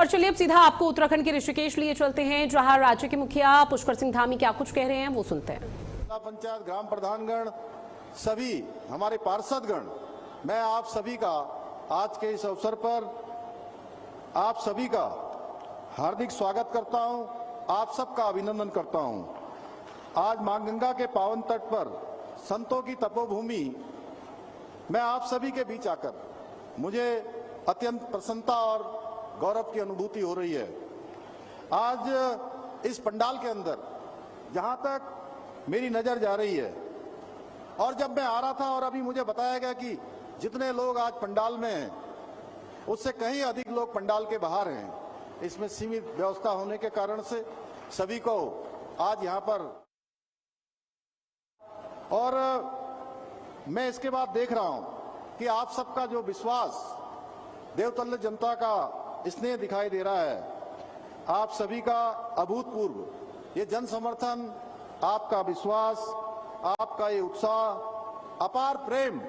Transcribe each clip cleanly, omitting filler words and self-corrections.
और चलिए अब सीधा आपको उत्तराखंड के ऋषिकेश लिए चलते हैं, जहां राज्य के मुखिया पुष्कर सिंह धामी क्या कुछ कह रहे हैं वो सुनते हैं। पंचायत ग्राम प्रधानगण, सभी हमारे पार्षदगण, मैं आप सभी का आज के इस अवसर पर आप सभी का हार्दिक स्वागत करता हूं, आप सबका अभिनंदन करता हूं। आज मां गंगा के पावन तट पर संतों की तपोभूमि में आप सभी के बीच आकर मुझे अत्यंत प्रसन्नता और गौरव की अनुभूति हो रही है। आज इस पंडाल के अंदर जहां तक मेरी नजर जा रही है, और जब मैं आ रहा था और अभी मुझे बताया गया कि जितने लोग आज पंडाल में हैं उससे कहीं अधिक लोग पंडाल के बाहर हैं। इसमें सीमित व्यवस्था होने के कारण से सभी को आज यहां पर, और मैं इसके बाद देख रहा हूं कि आप सबका जो विश्वास, देवतुल्य जनता का स्नेह दिखाई दे रहा है। आप सभी का अभूतपूर्व ये जन समर्थन, आपका विश्वास, आपका ये उत्साह, अपार प्रेम,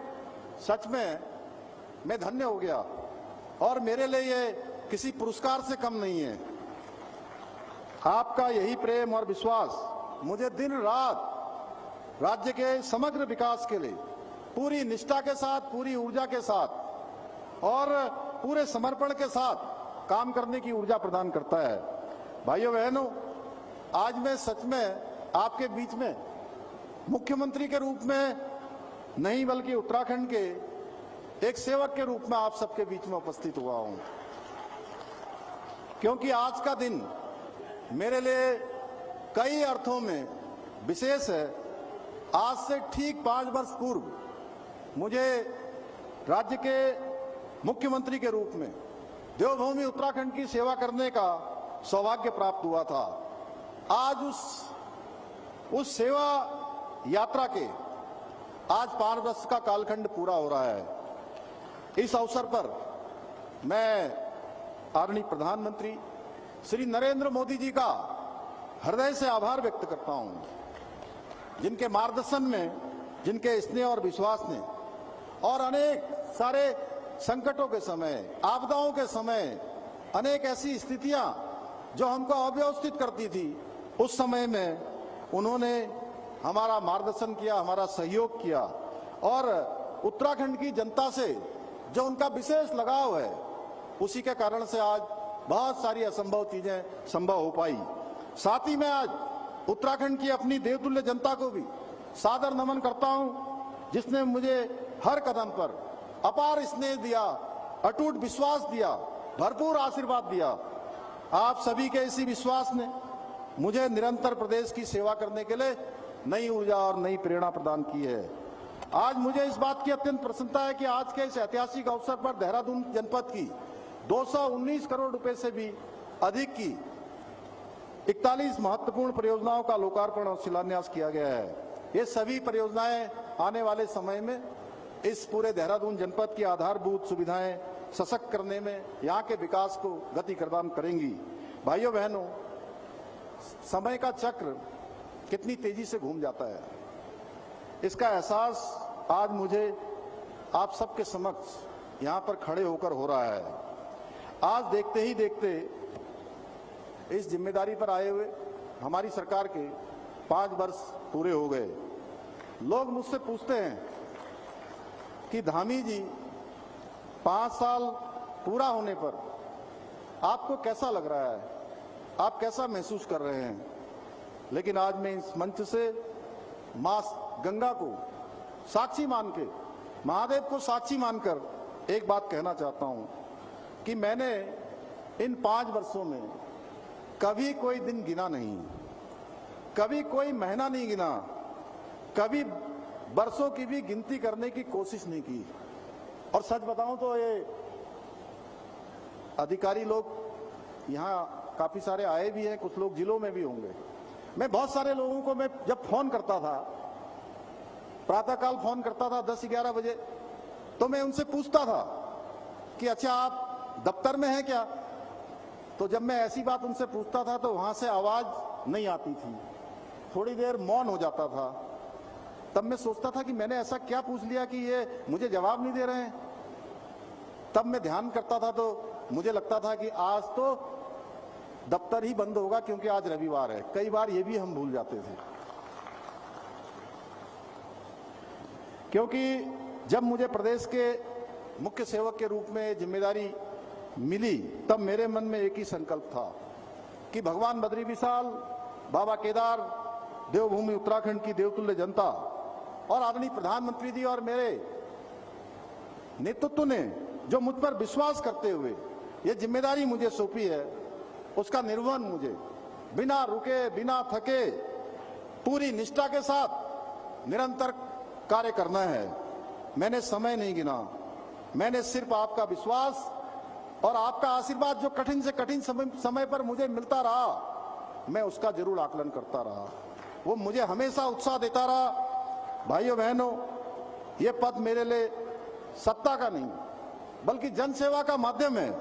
सच में मैं धन्य हो गया। और मेरे लिए ये किसी पुरस्कार से कम नहीं है। आपका यही प्रेम और विश्वास मुझे दिन रात राज्य के समग्र विकास के लिए पूरी निष्ठा के साथ, पूरी ऊर्जा के साथ और पूरे समर्पण के साथ काम करने की ऊर्जा प्रदान करता है। भाइयों बहनों, आज मैं सच में आपके बीच में मुख्यमंत्री के रूप में नहीं बल्कि उत्तराखंड के एक सेवक के रूप में आप सबके बीच में उपस्थित हुआ हूं, क्योंकि आज का दिन मेरे लिए कई अर्थों में विशेष है। आज से ठीक 5 वर्ष पूर्व मुझे राज्य के मुख्यमंत्री के रूप में देवभूमि उत्तराखंड की सेवा करने का सौभाग्य प्राप्त हुआ था। आज उस सेवा यात्रा के आज 5 वर्ष का कालखंड पूरा हो रहा है। इस अवसर पर मैं आदरणीय प्रधानमंत्री श्री नरेंद्र मोदी जी का हृदय से आभार व्यक्त करता हूं, जिनके मार्गदर्शन में, जिनके स्नेह और विश्वास ने, और अनेक सारे संकटों के समय, आपदाओं के समय, अनेक ऐसी स्थितियां जो हमको अव्यवस्थित करती थी, उस समय में उन्होंने हमारा मार्गदर्शन किया, हमारा सहयोग किया। और उत्तराखंड की जनता से जो उनका विशेष लगाव है, उसी के कारण से आज बहुत सारी असंभव चीजें संभव हो पाई। साथ ही मैं आज उत्तराखंड की अपनी देवतुल्य जनता को भी सादर नमन करता हूं, जिसने मुझे हर कदम पर अपार स्नेह दिया, अटूट विश्वास दिया, भरपूर आशीर्वाद दिया। आप सभी के इसी विश्वास ने मुझे निरंतर प्रदेश की सेवा करने के लिए नई ऊर्जा और नई प्रेरणा प्रदान की है। आज मुझे इस बात की अत्यंत प्रसन्नता है कि आज के इस ऐतिहासिक अवसर पर देहरादून जनपद की 219 करोड़ रुपए से भी अधिक की 41 महत्वपूर्ण परियोजनाओं का लोकार्पण और शिलान्यास किया गया है। ये सभी परियोजनाएं आने वाले समय में इस पूरे देहरादून जनपद की आधारभूत सुविधाएं सशक्त करने में, यहाँ के विकास को गति प्रदान करेंगी। भाइयों बहनों, समय का चक्र कितनी तेजी से घूम जाता है, इसका एहसास आज मुझे आप सबके समक्ष यहाँ पर खड़े होकर हो रहा है। आज देखते ही देखते इस जिम्मेदारी पर आए हुए हमारी सरकार के 5 वर्ष पूरे हो गए। लोग मुझसे पूछते हैं कि धामी जी, 5 साल पूरा होने पर आपको कैसा लग रहा है, आप कैसा महसूस कर रहे हैं? लेकिन आज मैं इस मंच से मां गंगा को साक्षी मान के, महादेव को साक्षी मानकर एक बात कहना चाहता हूं कि मैंने इन 5 वर्षों में कभी कोई दिन गिना नहीं, कभी कोई महीना नहीं गिना, कभी वर्षों की भी गिनती करने की कोशिश नहीं की। और सच बताऊं तो ये अधिकारी लोग यहाँ काफी सारे आए भी हैं, कुछ लोग जिलों में भी होंगे। मैं बहुत सारे लोगों को, मैं जब फोन करता था, प्रातःकाल फोन करता था 10-11 बजे, तो मैं उनसे पूछता था कि अच्छा आप दफ्तर में हैं क्या? तो जब मैं ऐसी बात उनसे पूछता था तो वहां से आवाज नहीं आती थी, थोड़ी देर मौन हो जाता था। तब मैं सोचता था कि मैंने ऐसा क्या पूछ लिया कि ये मुझे जवाब नहीं दे रहे हैं। तब मैं ध्यान करता था तो मुझे लगता था कि आज तो दफ्तर ही बंद होगा क्योंकि आज रविवार है। कई बार ये भी हम भूल जाते थे, क्योंकि जब मुझे प्रदेश के मुख्य सेवक के रूप में जिम्मेदारी मिली तब मेरे मन में एक ही संकल्प था कि भगवान बद्री विशाल, बाबा केदार, देवभूमि उत्तराखंड की देवतुल्य जनता और आदरणीय प्रधानमंत्री जी और मेरे नेतृत्व ने जो मुझ पर विश्वास करते हुए ये जिम्मेदारी मुझे सौंपी है, उसका निर्वहन मुझे बिना रुके, बिना थके, पूरी निष्ठा के साथ निरंतर कार्य करना है। मैंने समय नहीं गिना, मैंने सिर्फ आपका विश्वास और आपका आशीर्वाद जो कठिन से कठिन समय पर मुझे मिलता रहा, मैं उसका जरूर आकलन करता रहा। वो मुझे हमेशा उत्साह देता रहा। भाइयों बहनों, ये पद मेरे लिए सत्ता का नहीं बल्कि जनसेवा का माध्यम है।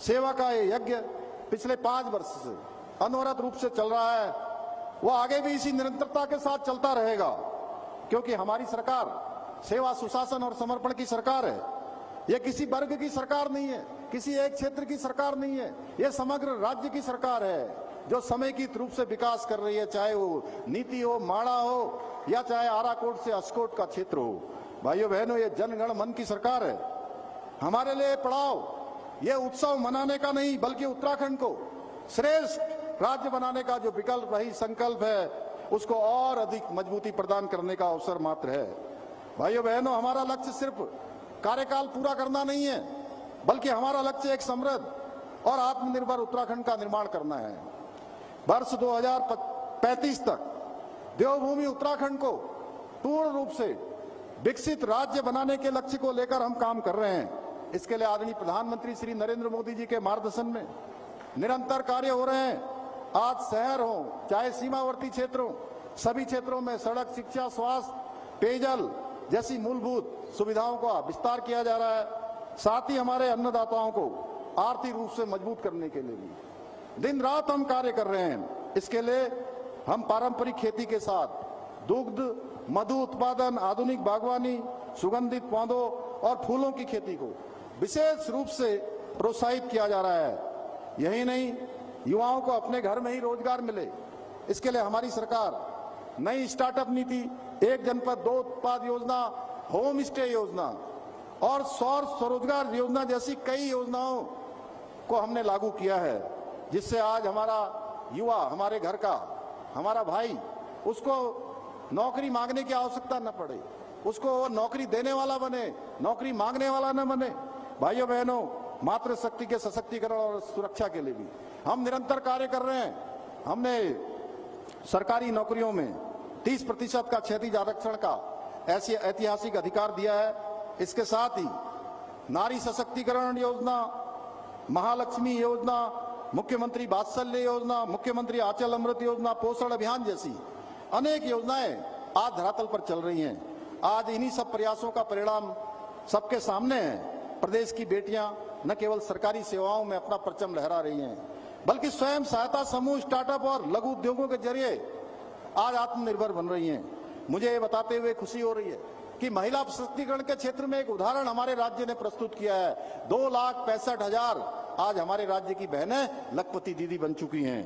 सेवा का ये यज्ञ पिछले 5 वर्ष से अनवरत रूप से चल रहा है, वो आगे भी इसी निरंतरता के साथ चलता रहेगा, क्योंकि हमारी सरकार सेवा, सुशासन और समर्पण की सरकार है। ये किसी वर्ग की सरकार नहीं है, किसी एक क्षेत्र की सरकार नहीं है, ये समग्र राज्य की सरकार है जो समेकित रूप से विकास कर रही है, चाहे वो नीति हो, माड़ा हो, या चाहे आराकोट से अस्कोट का क्षेत्र हो। भाइयों बहनों, ये जनगण मन की सरकार है। हमारे लिए पड़ाव ये उत्सव मनाने का नहीं बल्कि उत्तराखंड को श्रेष्ठ राज्य बनाने का जो विकल्प रही संकल्प है, उसको और अधिक मजबूती प्रदान करने का अवसर मात्र है। भाइयों बहनों, हमारा लक्ष्य सिर्फ कार्यकाल पूरा करना नहीं है बल्कि हमारा लक्ष्य एक समृद्ध और आत्मनिर्भर उत्तराखंड का निर्माण करना है। वर्ष 2035 तक देवभूमि उत्तराखंड को पूर्ण रूप से विकसित राज्य बनाने के लक्ष्य को लेकर हम काम कर रहे हैं। इसके लिए आदरणीय प्रधानमंत्री श्री नरेंद्र मोदी जी के मार्गदर्शन में निरंतर कार्य हो रहे हैं। आज शहर हो चाहे सीमावर्ती क्षेत्र हो, सभी क्षेत्रों में सड़क, शिक्षा, स्वास्थ्य, पेयजल जैसी मूलभूत सुविधाओं का विस्तार किया जा रहा है। साथ ही हमारे अन्नदाताओं को आर्थिक रूप से मजबूत करने के लिए भी दिन रात हम कार्य कर रहे हैं। इसके लिए हम पारंपरिक खेती के साथ दुग्ध, मधु उत्पादन, आधुनिक बागवानी, सुगंधित पौधों और फूलों की खेती को विशेष रूप से प्रोत्साहित किया जा रहा है। यही नहीं, युवाओं को अपने घर में ही रोजगार मिले, इसके लिए हमारी सरकार नई स्टार्टअप नीति, एक जनपद 2 उत्पाद योजना, होम स्टे योजना और सौर स्वरोजगार योजना जैसी कई योजनाओं को हमने लागू किया है, जिससे आज हमारा युवा, हमारे घर का हमारा भाई, उसको नौकरी मांगने की आवश्यकता न पड़े, उसको वो नौकरी देने वाला बने, नौकरी मांगने वाला न बने। भाइयों बहनों, मातृशक्ति के सशक्तिकरण और सुरक्षा के लिए भी हम निरंतर कार्य कर रहे हैं। हमने सरकारी नौकरियों में 30% का क्षैतिज आरक्षण का ऐसी ऐतिहासिक अधिकार दिया है। इसके साथ ही नारी सशक्तिकरण योजना, महालक्ष्मी योजना, मुख्यमंत्री वात्सल्य योजना, मुख्यमंत्री आंचल अमृत योजना, पोषण अभियान जैसी अनेक योजनाएं आज धरातल पर चल रही हैं। आज इन्हीं सब प्रयासों का परिणाम सबके सामने है। प्रदेश की बेटियां न केवल सरकारी सेवाओं में अपना परचम लहरा रही हैं, बल्कि स्वयं सहायता समूह, स्टार्टअप और लघु उद्योगों के जरिए आज आत्मनिर्भर बन रही हैं। मुझे ये बताते हुए खुशी हो रही है कि महिला सशक्तिकरण के क्षेत्र में एक उदाहरण हमारे राज्य ने प्रस्तुत किया है। 2,65,000 आज हमारे राज्य की बहनें लखपति दीदी बन चुकी हैं।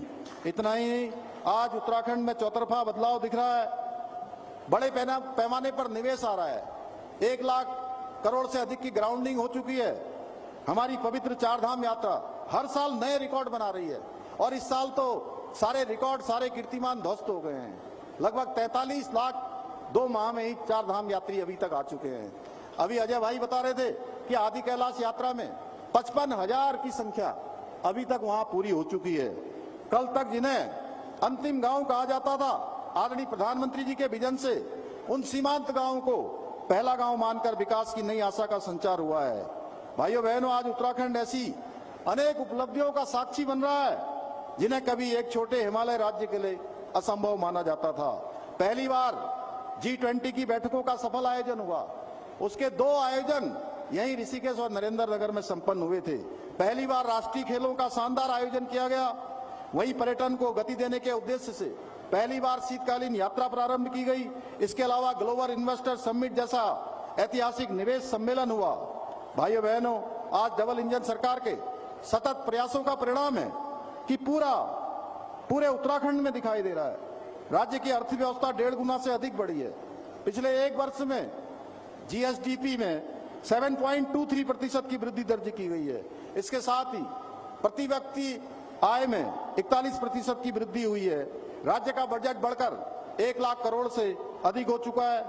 इतना ही, आज उत्तराखंड में चौतरफा बदलाव दिख रहा है। बड़े पैमाने पर निवेश आ रहा है। 1 लाख करोड़ से अधिक की ग्राउंडिंग हो चुकी है। हमारी पवित्र 4 धाम यात्रा हर साल नए रिकॉर्ड बना रही है और इस साल तो सारे रिकॉर्ड, सारे कीर्तिमान ध्वस्त हो गए हैं। लगभग 43 लाख 2 माह में ही 4 धाम यात्री अभी तक आ चुके हैं। अभी अजय भाई बता रहे थे कि आदि कैलाश यात्रा में 55,000 की संख्या अभी तक वहां पूरी हो चुकी है। कल तक जिन्हें अंतिम गांव कहा जाता था, आदरणीय प्रधानमंत्री जी के विजन से उन सीमांत गांवों को पहला गांव मानकर विकास की नई आशा का संचार हुआ है। भाइयों बहनों, आज उत्तराखंड ऐसी अनेक उपलब्धियों का साक्षी बन रहा है जिन्हें कभी एक छोटे हिमालय राज्य के लिए असंभव माना जाता था। पहली बार G20 की बैठकों का सफल आयोजन हुआ। उसके 2 आयोजन यहीं ऋषिकेश और नरेंद्रनगर में संपन्न हुए थे। पहली बार राष्ट्रीय खेलों का शानदार आयोजन किया गया। वहीं पर्यटन को गति देने के उद्देश्य से पहली बार शीतकालीन यात्रा प्रारंभ की गई। इसके अलावा ग्लोबल इन्वेस्टर समिट जैसा ऐतिहासिक निवेश सम्मेलन हुआ। भाइयों बहनों, आज डबल इंजन सरकार के सतत प्रयासों का परिणाम है कि पूरे उत्तराखंड में दिखाई दे रहा है। राज्य की अर्थव्यवस्था 1.5 गुना से अधिक बढ़ी है। पिछले एक वर्ष में जीएसडीपी में 7.23% की वृद्धि दर्ज की गई है। इसके साथ ही प्रति व्यक्ति आय में 41% की वृद्धि हुई है। राज्य का बजट बढ़कर 1 लाख करोड़ से अधिक हो चुका है।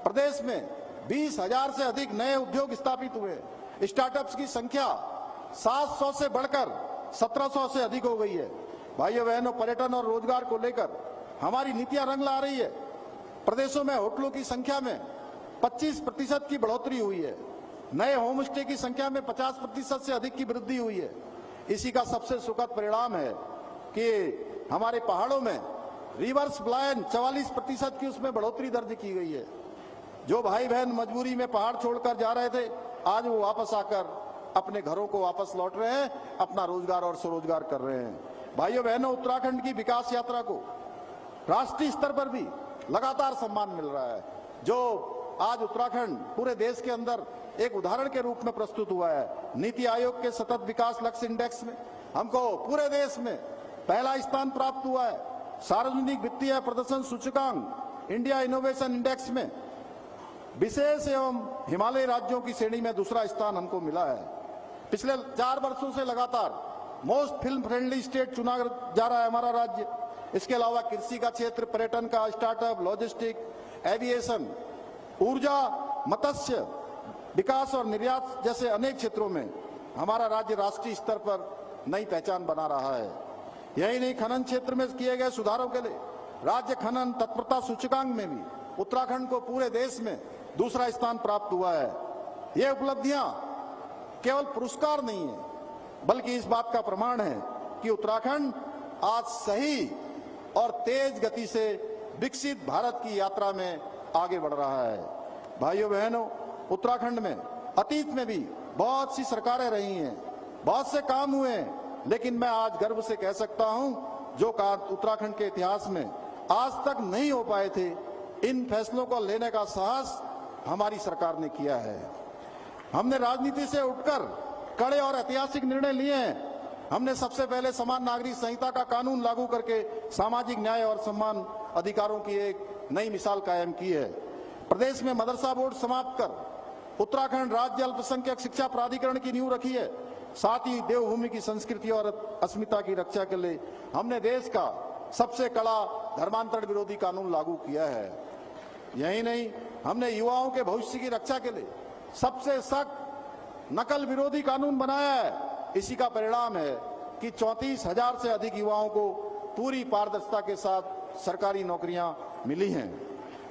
प्रदेश में 20,000 से अधिक नए उद्योग स्थापित हुए। स्टार्टअप्स की संख्या 700 से बढ़कर 1700 से अधिक हो गई है। भाइयों बहनों, पर्यटन और रोजगार को लेकर हमारी नीतियां रंग ला रही है। प्रदेशों में होटलों की संख्या में 25% की बढ़ोतरी हुई है। नए होम स्टे की संख्या में 50% से अधिक की वृद्धि हुई है। इसी का सबसे सुखद परिणाम है कि हमारे पहाड़ों में रिवर्स पलायन 44% की उसमें बढ़ोतरी दर्ज की गई है। जो भाई बहन मजबूरी में पहाड़ छोड़कर जा रहे थे, आज वो वापस आकर अपने घरों को वापस लौट रहे हैं, अपना रोजगार और स्वरोजगार कर रहे हैं। भाइयों बहनों, उत्तराखंड की विकास यात्रा को राष्ट्रीय स्तर पर भी लगातार सम्मान मिल रहा है। जो आज उत्तराखंड पूरे देश के अंदर एक उदाहरण के रूप में प्रस्तुत हुआ है। नीति आयोग के सतत विकास लक्ष्य इंडेक्स में हमको पूरे देश में पहला स्थान प्राप्त हुआ है। सार्वजनिक वित्तीय प्रदर्शन सूचकांक इंडिया इनोवेशन इंडेक्स में विशेष एवं हिमालयी राज्यों की श्रेणी में दूसरा स्थान हमको मिला है। पिछले 4 वर्षों से लगातार मोस्ट फिल्म फ्रेंडली स्टेट चुना जा रहा है हमारा राज्य। इसके अलावा कृषि का क्षेत्र, पर्यटन का, स्टार्टअप, लॉजिस्टिक, एविएशन, ऊर्जा, मत्स्य विकास और निर्यात जैसे अनेक क्षेत्रों में हमारा राज्य राष्ट्रीय स्तर पर नई पहचान बना रहा है। यही नहीं, खनन क्षेत्र में किए गए सुधारों के लिए राज्य खनन तत्परता सूचकांक में भी उत्तराखंड को पूरे देश में दूसरा स्थान प्राप्त हुआ है। ये उपलब्धियां केवल पुरस्कार नहीं है, बल्कि इस बात का प्रमाण है कि उत्तराखंड आज सही और तेज गति से विकसित भारत की यात्रा में आगे बढ़ रहा है। भाइयों बहनों, उत्तराखंड में अतीत में भी बहुत सी सरकारें रही हैं, बहुत से काम हुए हैं, लेकिन मैं आज गर्व से कह सकता हूं, जो काम उत्तराखंड के इतिहास में आज तक नहीं हो पाए थे, इन फैसलों को लेने का साहस हमारी सरकार ने किया है। हमने राजनीति से उठकर कड़े और ऐतिहासिक निर्णय लिए हैं। हमने सबसे पहले समान नागरिक संहिता का कानून लागू करके सामाजिक न्याय और सम्मान अधिकारों की एक नई मिसाल कायम की है। प्रदेश में मदरसा बोर्ड समाप्त कर उत्तराखंड राज्य अल्पसंख्यक शिक्षा प्राधिकरण की नींव रखी है। साथ ही देवभूमि की संस्कृति और अस्मिता की रक्षा के लिए हमने देश का सबसे कड़ा धर्मांतरण विरोधी कानून लागू किया है। यही नहीं, हमने युवाओं के भविष्य की रक्षा के लिए सबसे सख्त नकल विरोधी कानून बनाया है। इसी का परिणाम है कि 34,000 से अधिक युवाओं को पूरी पारदर्शिता के साथ सरकारी नौकरियां मिली हैं।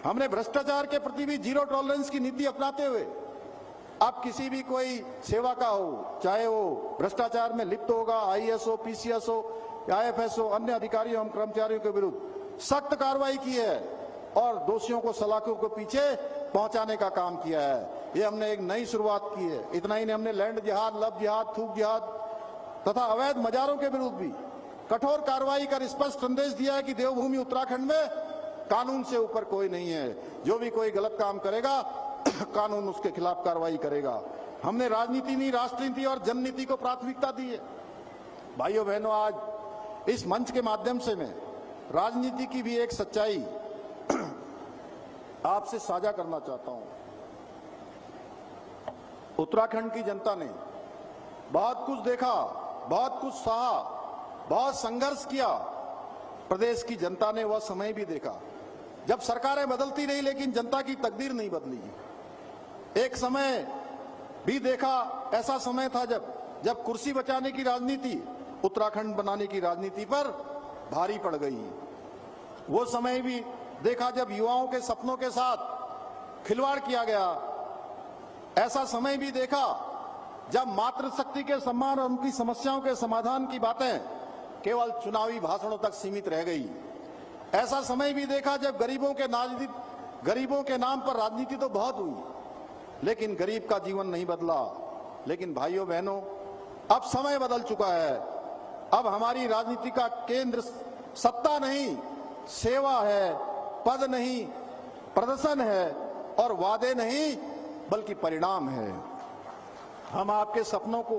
हमने भ्रष्टाचार के प्रति भी जीरो टॉलरेंस की नीति अपनाते हुए अब किसी भी कोई सेवा का हो, चाहे वो भ्रष्टाचार में लिप्त होगा, आईएएस हो, पीसीएस हो, आईएफएस हो, अन्य अधिकारियों एवं कर्मचारियों के विरुद्ध सख्त कार्रवाई की है और दोषियों को सलाखों के पीछे पहुंचाने का काम किया है। ये हमने एक नई शुरुआत की है। इतना ही नहीं, हमने लैंड जिहाद, लव जिहाद, थूक जिहाद तथा अवैध मजारों के विरुद्ध भी कठोर कार्रवाई कर स्पष्ट संदेश दिया है कि देवभूमि उत्तराखंड में कानून से ऊपर कोई नहीं है। जो भी कोई गलत काम करेगा कानून उसके खिलाफ कार्रवाई करेगा। हमने राजनीति नहीं, राष्ट्रनीति और जननीति को प्राथमिकता दी है। भाइयों बहनों, आज इस मंच के माध्यम से मैं राजनीति की भी एक सच्चाई आपसे साझा करना चाहता हूं। उत्तराखंड की जनता ने बहुत कुछ देखा, बहुत कुछ सहा, बहुत संघर्ष किया। प्रदेश की जनता ने वह समय भी देखा जब सरकारें बदलती रही, लेकिन जनता की तकदीर नहीं बदली। एक समय भी देखा, ऐसा समय था जब कुर्सी बचाने की राजनीति उत्तराखंड बनाने की राजनीति पर भारी पड़ गई। वो समय भी देखा जब युवाओं के सपनों के साथ खिलवाड़ किया गया। ऐसा समय भी देखा जब मातृशक्ति के सम्मान और उनकी समस्याओं के समाधान की बातें केवल चुनावी भाषणों तक सीमित रह गई। ऐसा समय भी देखा जब गरीबों के नाम पर राजनीति तो बहुत हुई, लेकिन गरीब का जीवन नहीं बदला। लेकिन भाइयों बहनों, अब समय बदल चुका है। अब हमारी राजनीति का केंद्र सत्ता नहीं, सेवा है, पद नहीं, प्रदर्शन है और वादे नहीं, बल्कि परिणाम है। हम आपके सपनों को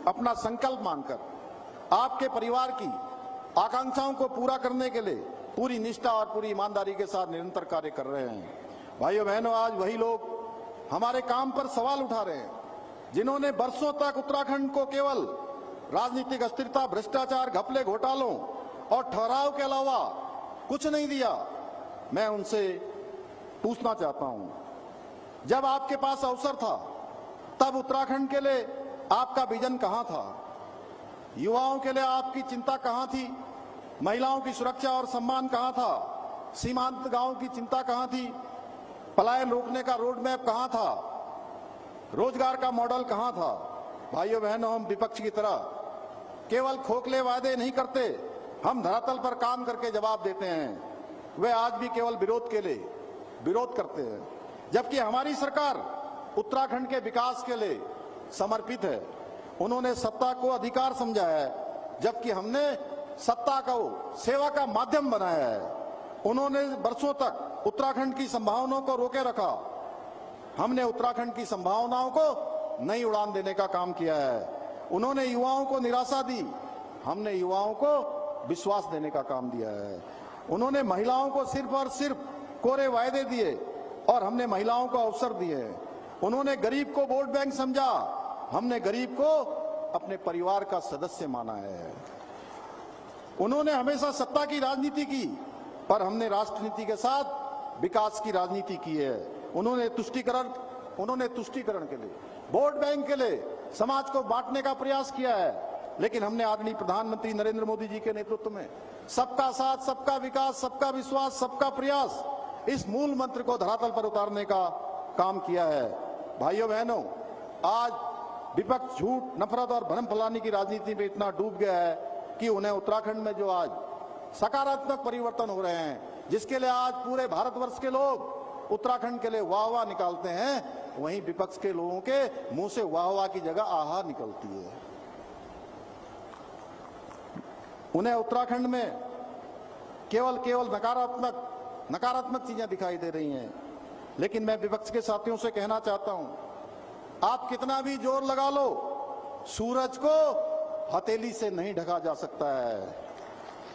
अपना संकल्प मानकर आपके परिवार की आकांक्षाओं को पूरा करने के लिए पूरी निष्ठा और पूरी ईमानदारी के साथ निरंतर कार्य कर रहे हैं। भाइयों बहनों, आज वही लोग हमारे काम पर सवाल उठा रहे हैं जिन्होंने बरसों तक उत्तराखंड को केवल राजनीतिक अस्थिरता, भ्रष्टाचार, घपले, घोटालों और ठहराव के अलावा कुछ नहीं दिया। मैं उनसे पूछना चाहता हूं, जब आपके पास अवसर था तब उत्तराखंड के लिए आपका विजन कहां था? युवाओं के लिए आपकी चिंता कहां थी? महिलाओं की सुरक्षा और सम्मान कहां था? सीमांत गांवों की चिंता कहां थी? पलायन रोकने का रोड मैप कहां था? रोजगार का मॉडल कहां था? भाइयों बहनों, हम विपक्ष की तरह केवल खोखले वादे नहीं करते, हम धरातल पर काम करके जवाब देते हैं। वे आज भी केवल विरोध के लिए विरोध करते हैं, जबकि हमारी सरकार उत्तराखंड के विकास के लिए समर्पित है। उन्होंने सत्ता को अधिकार समझा है, जबकि हमने सत्ता को सेवा का माध्यम बनाया है। उन्होंने वर्षों तक उत्तराखंड की संभावनाओं को रोके रखा, हमने उत्तराखंड की संभावनाओं को नई उड़ान देने का काम किया है। उन्होंने युवाओं को निराशा दी, हमने युवाओं को विश्वास देने का काम दिया है। उन्होंने महिलाओं को सिर्फ और सिर्फ कोरे वायदे दिए और हमने महिलाओं को अवसर दिए। उन्होंने गरीब को वोट बैंक समझा, हमने गरीब को अपने परिवार का सदस्य माना है। उन्होंने हमेशा सत्ता की राजनीति की, पर हमने राष्ट्रनीति के साथ विकास की राजनीति की है। उन्होंने तुष्टीकरण के लिए, वोट बैंक के लिए समाज को बांटने का प्रयास किया है, लेकिन हमने आदरणीय प्रधानमंत्री नरेंद्र मोदी जी के नेतृत्व में सबका साथ, सबका विकास, सबका विश्वास, सबका प्रयास, इस मूल मंत्र को धरातल पर उतारने का काम किया है। भाइयों बहनों, आज विपक्ष झूठ, नफरत और भ्रम फैलाने की राजनीति में इतना डूब गया है कि उन्हें उत्तराखंड में जो आज सकारात्मक परिवर्तन हो रहे हैं, जिसके लिए आज पूरे भारतवर्ष के लोग उत्तराखंड के लिए वाह वाह निकालते हैं, वहीं विपक्ष के लोगों के मुंह से वाह वाह की जगह आहा निकलती है। उन्हें उत्तराखंड में केवल नकारात्मक चीजें दिखाई दे रही हैं। लेकिन मैं विपक्ष के साथियों से कहना चाहता हूं, आप कितना भी जोर लगा लो, सूरज को हथेली से नहीं ढका जा सकता है।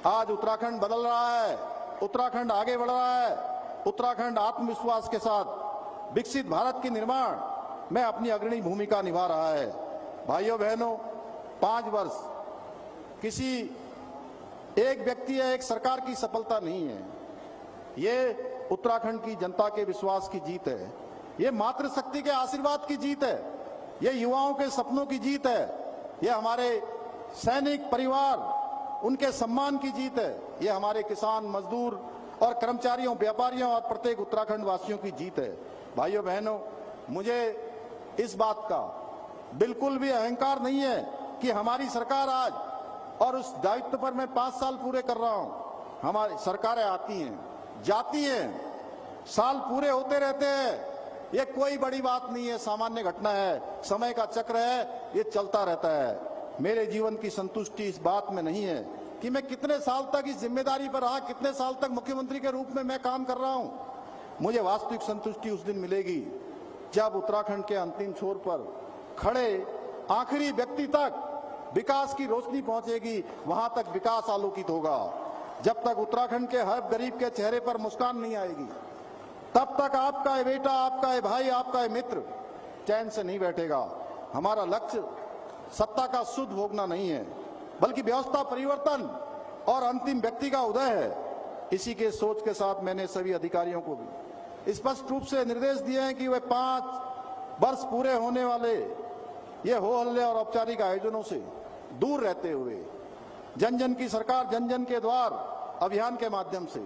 आज उत्तराखंड बदल रहा है, उत्तराखंड आगे बढ़ रहा है, उत्तराखंड आत्मविश्वास के साथ विकसित भारत के निर्माण में अपनी अग्रणी भूमिका निभा रहा है। भाइयों बहनों, 5 वर्ष किसी एक व्यक्ति या एक सरकार की सफलता नहीं है, ये उत्तराखंड की जनता के विश्वास की जीत है, ये मातृशक्ति के आशीर्वाद की जीत है, ये युवाओं के सपनों की जीत है, ये हमारे सैनिक परिवार, उनके सम्मान की जीत है, ये हमारे किसान, मजदूर और कर्मचारियों, व्यापारियों और प्रत्येक उत्तराखंड वासियों की जीत है। भाइयों बहनों, मुझे इस बात का बिल्कुल भी अहंकार नहीं है कि हमारी सरकार आज, और उस दायित्व पर मैं 5 साल पूरे कर रहा हूं, हमारी सरकारें आती हैं, जाती हैं, साल पूरे होते रहते हैं, ये कोई बड़ी बात नहीं है, सामान्य घटना है, समय का चक्र है, ये चलता रहता है। मेरे जीवन की संतुष्टि इस बात में नहीं है कि मैं कितने साल तक इस जिम्मेदारी पर रहा, कितने साल तक मुख्यमंत्री के रूप में मैं काम कर रहा हूं। मुझे वास्तविक संतुष्टि उस दिन मिलेगी जब उत्तराखंड के अंतिम छोर पर खड़े आखिरी व्यक्ति तक विकास की रोशनी पहुंचेगी, वहां तक विकास आलोकित होगा। जब तक उत्तराखंड के हर गरीब के चेहरे पर मुस्कान नहीं आएगी, तब तक आपका ये बेटा, आपका ये भाई, आपका ये मित्र चैन से नहीं बैठेगा। हमारा लक्ष्य सत्ता का सुध भोगना नहीं है, बल्कि व्यवस्था परिवर्तन और अंतिम व्यक्ति का उदय है। इसी के सोच के साथ मैंने सभी अधिकारियों को भी स्पष्ट रूप से निर्देश दिए हैं कि वे 5 वर्ष पूरे होने वाले ये हो हल्ले और औपचारिक आयोजनों से दूर रहते हुए जन जन की सरकार, जन जन के द्वार अभियान के माध्यम से,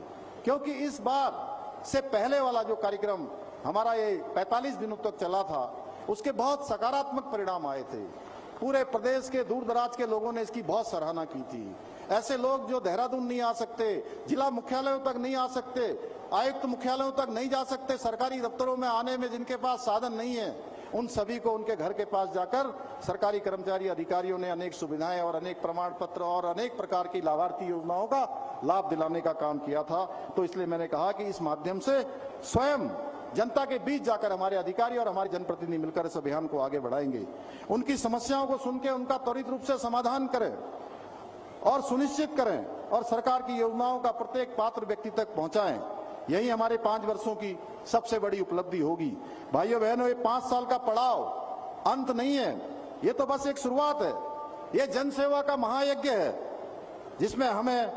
क्योंकि इस बार से पहले वाला जो कार्यक्रम हमारा ये 45 दिनों तक चला था, उसके बहुत सकारात्मक परिणाम आए थे। पूरे प्रदेश के दूर दराज के लोगों ने इसकी बहुत सराहना की थी। ऐसे लोग जो देहरादून नहीं आ सकते, जिला मुख्यालयों तक नहीं आ सकते, आयुक्त मुख्यालयों तक नहीं जा सकते, सरकारी दफ्तरों में आने में जिनके पास साधन नहीं है, उन सभी को उनके घर के पास जाकर सरकारी कर्मचारी अधिकारियों ने अनेक सुविधाएं और अनेक प्रमाण पत्र और अनेक प्रकार की लाभार्थी योजनाओं का लाभ दिलाने का काम किया था। तो इसलिए मैंने कहा कि इस माध्यम से स्वयं जनता के बीच जाकर हमारे अधिकारी और हमारे जनप्रतिनिधि मिलकर इस अभियान को आगे बढ़ाएंगे। उनकी समस्याओं को सुन के उनका त्वरित रूप से समाधान करें और सुनिश्चित करें और सरकार की योजनाओं का प्रत्येक पात्र व्यक्ति तक पहुंचाएं। यही हमारे 5 वर्षों की सबसे बड़ी उपलब्धि होगी। भाइयों बहनों, ये 5 साल का पड़ाव अंत नहीं है, ये तो बस एक शुरुआत है। ये जनसेवा का महायज्ञ है जिसमें हमें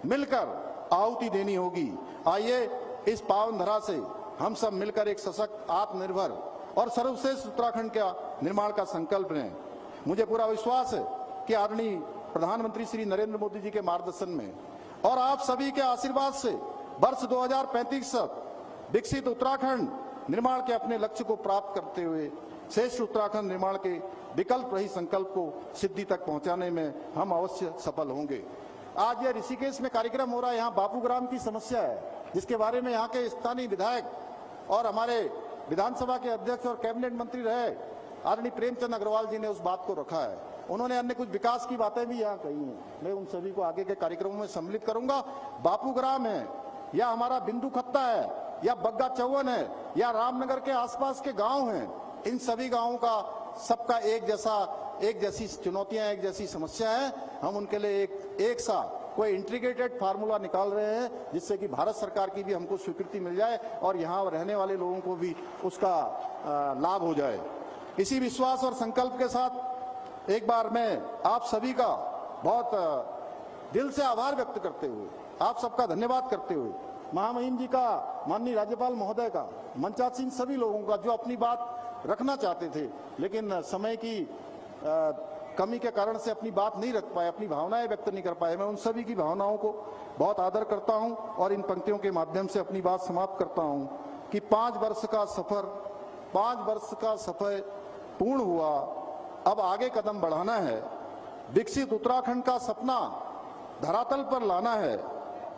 मिलकर आहुति देनी होगी। आइए इस पावन धरा से हम सब मिलकर एक सशक्त, आत्मनिर्भर और सर्वश्रेष्ठ उत्तराखंड का निर्माण का संकल्प लें। मुझे पूरा विश्वास है कि आदरणीय प्रधानमंत्री श्री नरेंद्र मोदी जी के मार्गदर्शन में और आप सभी के आशीर्वाद से वर्ष 2035 तक विकसित उत्तराखंड निर्माण के अपने लक्ष्य को प्राप्त करते हुए श्रेष्ठ उत्तराखंड निर्माण के विकल्प रही संकल्प को सिद्धि तक पहुंचाने में हम अवश्य सफल होंगे। आज यह ऋषिकेश में कार्यक्रम हो रहा है, यहाँ बापू ग्राम की समस्या है जिसके बारे में यहाँ के स्थानीय विधायक और हमारे विधानसभा के अध्यक्ष और कैबिनेट मंत्री रहे आदरणीय प्रेमचंद अग्रवाल जी ने उस बात को रखा है। उन्होंने अन्य कुछ विकास की बातें भी यहाँ कही हैं, मैं उन सभी को आगे के कार्यक्रमों में सम्मिलित करूंगा। बापू ग्राम है या हमारा बिंदु खत्ता है या बग्गा चौवन है या रामनगर के आसपास के गांव हैं, इन सभी गांवों का सबका एक जैसी चुनौतियां, एक जैसी समस्या है। हम उनके लिए एक सा कोई इंटीग्रेटेड फार्मूला निकाल रहे हैं जिससे कि भारत सरकार की भी हमको स्वीकृति मिल जाए और यहाँ रहने वाले लोगों को भी उसका लाभ हो जाए। इसी विश्वास और संकल्प के साथ एक बार मैं आप सभी का बहुत दिल से आभार व्यक्त करते हुए, आप सबका धन्यवाद करते हुए, महामहिम जी का, माननीय राज्यपाल महोदय का, मंचासीन सभी लोगों का जो अपनी बात रखना चाहते थे लेकिन समय की कमी के कारण से अपनी बात नहीं रख पाए, अपनी भावनाएं व्यक्त नहीं कर पाए, मैं उन सभी की भावनाओं को बहुत आदर करता हूं और इन पंक्तियों के माध्यम से अपनी बात समाप्त करता हूं कि 5 वर्ष का सफर पूर्ण हुआ। अब आगे कदम बढ़ाना है, विकसित उत्तराखंड का सपना धरातल पर लाना है।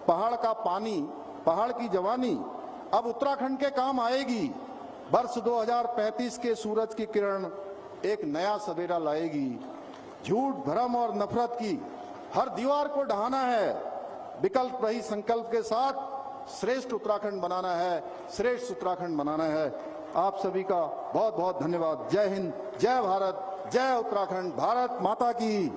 पहाड़ का पानी, पहाड़ की जवानी अब उत्तराखंड के काम आएगी। वर्ष 2035 के सूरज की किरण एक नया सवेरा लाएगी। झूठ, भ्रम और नफरत की हर दीवार को ढहाना है। विकल्प रही संकल्प के साथ श्रेष्ठ उत्तराखंड बनाना है, श्रेष्ठ उत्तराखंड बनाना है। आप सभी का बहुत बहुत धन्यवाद। जय हिंद, जय भारत, जय उत्तराखंड, भारत माता की।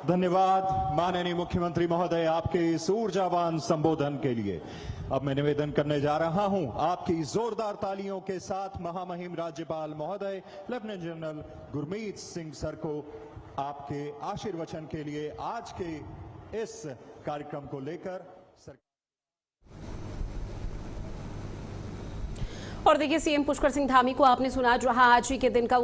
धन्यवाद माननीय मुख्यमंत्री महोदय आपके इस ऊर्जावान संबोधन के लिए। अब मैं निवेदन करने जा रहा हूं आपकी जोरदार तालियों के साथ महामहिम राज्यपाल महोदय lieutenant general Gurmeet Singh sir को आपके आशीर्वचन के लिए आज के इस कार्यक्रम को लेकर और देखिए, सीएम पुष्कर सिंह धामी को आपने सुना, जो आज ही के दिन का